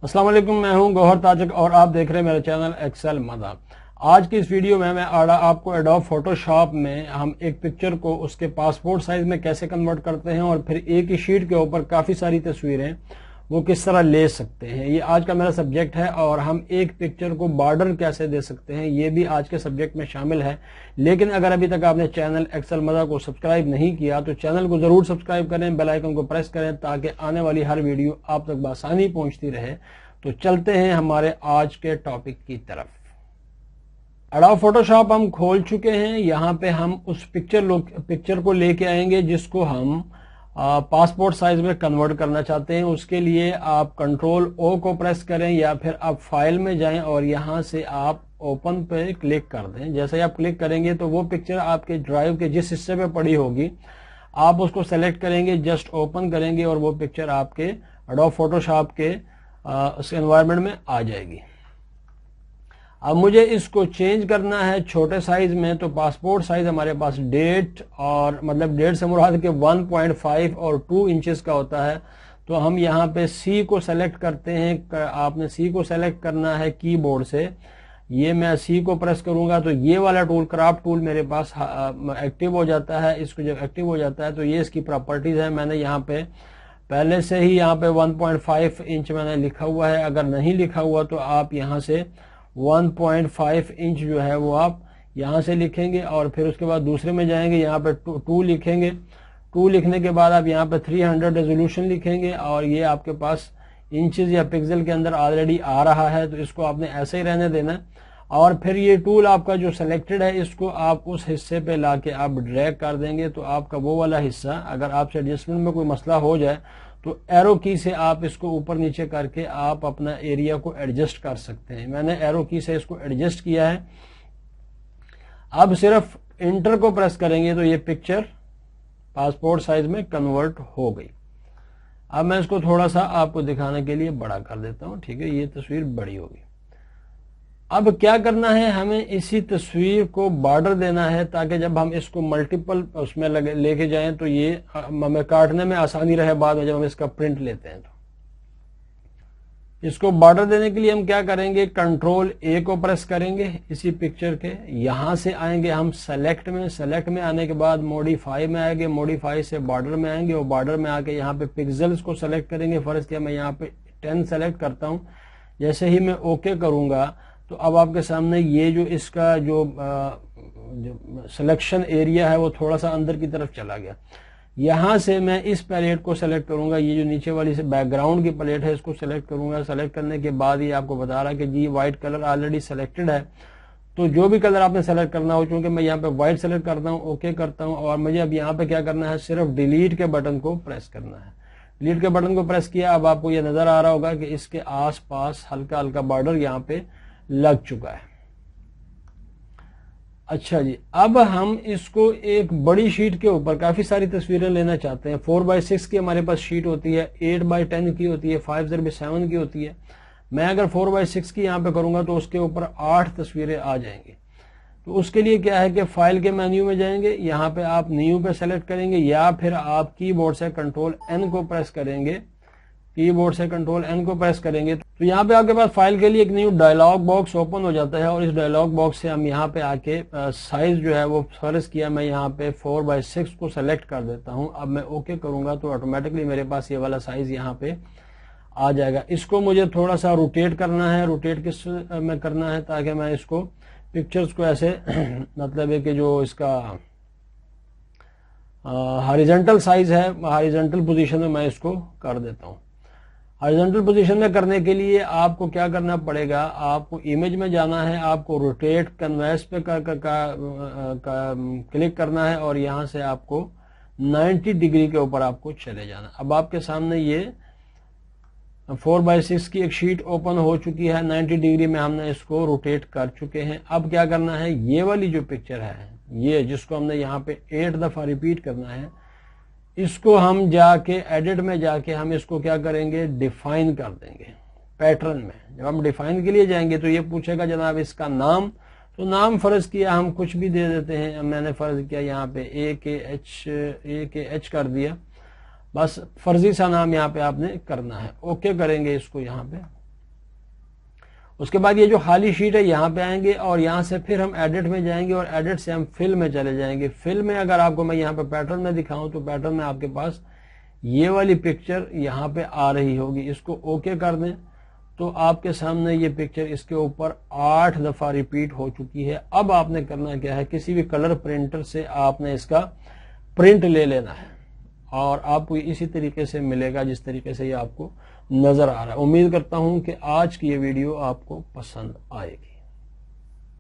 अस्सलाम वालेकुम, मैं हूं गौहर ताजक और आप देख रहे हैं मेरा चैनल एक्सेल मदा। आज की इस वीडियो में मैं आपको एडोब फोटोशॉप में हम एक पिक्चर को उसके पासपोर्ट साइज में कैसे कन्वर्ट करते हैं और फिर एक ही शीट के ऊपर काफ़ी सारी तस्वीरें वो किस तरह ले सकते हैं, ये आज का मेरा सब्जेक्ट है। और हम एक पिक्चर को बॉर्डर कैसे दे सकते हैं ये भी आज के सब्जेक्ट में शामिल है। लेकिन अगर अभी तक आपने चैनल एक्सेल मदा को सब्सक्राइब नहीं किया तो चैनल को जरूर सब्सक्राइब करें, बेल आइकन को प्रेस करें ताकि आने वाली हर वीडियो आप तक बआसानी पहुंचती रहे। तो चलते हैं हमारे आज के टॉपिक की तरफ। एडोब फोटोशॉप हम खोल चुके हैं। यहाँ पे हम उस पिक्चर को लेके आएंगे जिसको हम पासपोर्ट साइज में कन्वर्ट करना चाहते हैं। उसके लिए आप कंट्रोल ओ को प्रेस करें या फिर आप फाइल में जाएं और यहां से आप ओपन पे क्लिक कर दें। जैसे ही आप क्लिक करेंगे तो वो पिक्चर आपके ड्राइव के जिस हिस्से पे पड़ी होगी आप उसको सेलेक्ट करेंगे, जस्ट ओपन करेंगे और वो पिक्चर आपके एडोब फोटोशॉप के उस एनवायरनमेंट में आ जाएगी। अब मुझे इसको चेंज करना है छोटे साइज में, तो पासपोर्ट साइज हमारे पास डेट और मतलब डेट से मुराद के 1.5 और 2 इंचेस का होता है। तो हम यहाँ पे सी को सेलेक्ट करते हैं। आपने सी को सेलेक्ट करना है कीबोर्ड से। ये मैं सी को प्रेस करूंगा तो ये वाला टूल क्राफ्ट टूल मेरे पास एक्टिव हो जाता है। इसको जब एक्टिव हो जाता है तो ये इसकी प्रॉपर्टीज है। मैंने यहाँ पे पहले से ही यहाँ पे 1.5 इंच मैंने लिखा हुआ है। अगर नहीं लिखा हुआ तो आप यहाँ से 1.5 इंच जो है वो आप यहाँ से लिखेंगे और फिर उसके बाद दूसरे में जाएंगे, यहाँ पे 2 लिखेंगे। 2 लिखने के बाद आप यहाँ पे 300 रेजोल्यूशन लिखेंगे और ये आपके पास इंचेस या पिक्सल के अंदर ऑलरेडी आ रहा है, तो इसको आपने ऐसे ही रहने देना। और फिर ये टूल आपका जो सिलेक्टेड है इसको आप उस हिस्से पे लाके आप ड्रैग कर देंगे तो आपका वो वाला हिस्सा, अगर आपसे एडजस्टमेंट में कोई मसला हो जाए तो एरो की से आप इसको ऊपर नीचे करके आप अपना एरिया को एडजस्ट कर सकते हैं। मैंने एरो की से इसको एडजस्ट किया है। अब सिर्फ इंटर को प्रेस करेंगे तो ये पिक्चर पासपोर्ट साइज में कन्वर्ट हो गई। अब मैं इसको थोड़ा सा आपको दिखाने के लिए बड़ा कर देता हूं, ठीक है, ये तस्वीर बड़ी होगी। अब क्या करना है, हमें इसी तस्वीर को बॉर्डर देना है ताकि जब हम इसको मल्टीपल उसमें लेके जाएं तो ये हमें काटने में आसानी रहे बाद में जब हम इसका प्रिंट लेते हैं। तो इसको बॉर्डर देने के लिए हम क्या करेंगे, कंट्रोल ए को प्रेस करेंगे इसी पिक्चर के। यहां से आएंगे हम सेलेक्ट में आने के बाद मॉडिफाई में आएंगे, मॉडिफाई से बॉर्डर में आएंगे और बॉर्डर में आके यहाँ पे पिक्सल्स को सेलेक्ट करेंगे। फर्ज किया मैं यहाँ पे 10 सेलेक्ट करता हूँ। जैसे ही मैं ओके करूंगा तो अब आपके सामने ये जो इसका जो सिलेक्शन एरिया है वो थोड़ा सा अंदर की तरफ चला गया। यहां से मैं इस पैलेट को सेलेक्ट करूंगा, ये जो नीचे वाली से बैकग्राउंड की पैलेट है इसको सेलेक्ट करूंगा। सेलेक्ट करने के बाद ये आपको बता रहा है कि जी व्हाइट कलर ऑलरेडी सेलेक्टेड है। तो जो भी कलर आपने सेलेक्ट करना हो, चूंकि मैं यहाँ पे व्हाइट सेलेक्ट करता हूँ, ओके करता हूँ और मुझे अब यहाँ पे क्या करना है, सिर्फ डिलीट के बटन को प्रेस करना है। डिलीट के बटन को प्रेस किया। अब आपको ये नजर आ रहा होगा कि इसके आस पास हल्का हल्का बॉर्डर यहाँ पे लग चुका है। अच्छा जी, अब हम इसको एक बड़ी शीट के ऊपर काफी सारी तस्वीरें लेना चाहते हैं। 4x6 की हमारे पास शीट होती है, 8x10 की होती है, 5x7 की होती है। मैं अगर 4x6 की यहाँ पे करूंगा तो उसके ऊपर 8 तस्वीरें आ जाएंगी। तो उसके लिए क्या है कि फाइल के मेन्यू में जाएंगे, यहाँ पे आप न्यू पे सेलेक्ट करेंगे या फिर आप कीबोर्ड से कंट्रोल एन को प्रेस करेंगे। कीबोर्ड से कंट्रोल एन को प्रेस करेंगे तो यहाँ पे आपके पास फाइल के लिए एक न्यू डायलॉग बॉक्स ओपन हो जाता है और इस डायलॉग बॉक्स से हम यहाँ पे आके साइज जो है वो फर्ज किया मैं यहाँ पे 4x6 को सेलेक्ट कर देता हूँ। अब मैं ओके करूंगा तो ऑटोमेटिकली मेरे पास ये वाला साइज यहाँ पे आ जाएगा। इसको मुझे थोड़ा सा रोटेट करना है। रोटेट किस में करना है ताकि मैं इसको पिक्चर्स को ऐसे मतलब है कि जो इसका हॉरिजॉन्टल साइज है, हॉरिजॉन्टल पोजीशन में मैं इसको कर देता हूँ। हॉरिजॉन्टल पोजीशन में करने के लिए आपको क्या करना पड़ेगा, आपको इमेज में जाना है, आपको रोटेट कैनवास पे क्लिक करना है और यहां से आपको 90 डिग्री के ऊपर आपको चले जाना। अब आपके सामने ये 4x6 की एक शीट ओपन हो चुकी है। 90 डिग्री में हमने इसको रोटेट कर चुके हैं। अब क्या करना है, ये वाली जो पिक्चर है ये जिसको हमने यहाँ पे 8 दफा रिपीट करना है, इसको हम जाके एडिट में जाके हम इसको क्या करेंगे, डिफाइन कर देंगे पैटर्न में। जब हम डिफाइन के लिए जाएंगे तो ये पूछेगा जनाब इसका नाम, तो नाम फर्ज किया हम कुछ भी दे देते हैं। मैंने फर्ज किया यहाँ पे AKH कर दिया, बस फर्जी सा नाम यहाँ पे आपने करना है। ओके करेंगे इसको यहाँ पे। اس کے بعد یہ جو خالی شیٹ ہے یہاں پہ آئیں گے اور یہاں سے پھر ہم ایڈٹ میں جائیں گے اور ایڈٹ سے ہم فل میں چلے جائیں گے. فل میں اگر آپ کو میں یہاں پہ پیٹرن میں دکھاؤں تو پیٹرن میں آپ کے پاس یہ والی پکچر یہاں پہ آ رہی ہوگی. اس کو اوکے کر دیں تو آپ کے سامنے یہ پکچر اس کے اوپر 8 دفعہ ریپیٹ ہو چکی ہے. اب آپ نے کرنا کیا ہے, کسی بھی کلر پرنٹر سے آپ نے اس کا پرنٹ لے لینا ہے اور آپ کو اسی طریقے سے ملے گا جس طریقے سے یہ آپ کو نظر آ رہا ہے. امید کرتا ہوں کہ آج کی یہ ویڈیو آپ کو پسند آئے گی.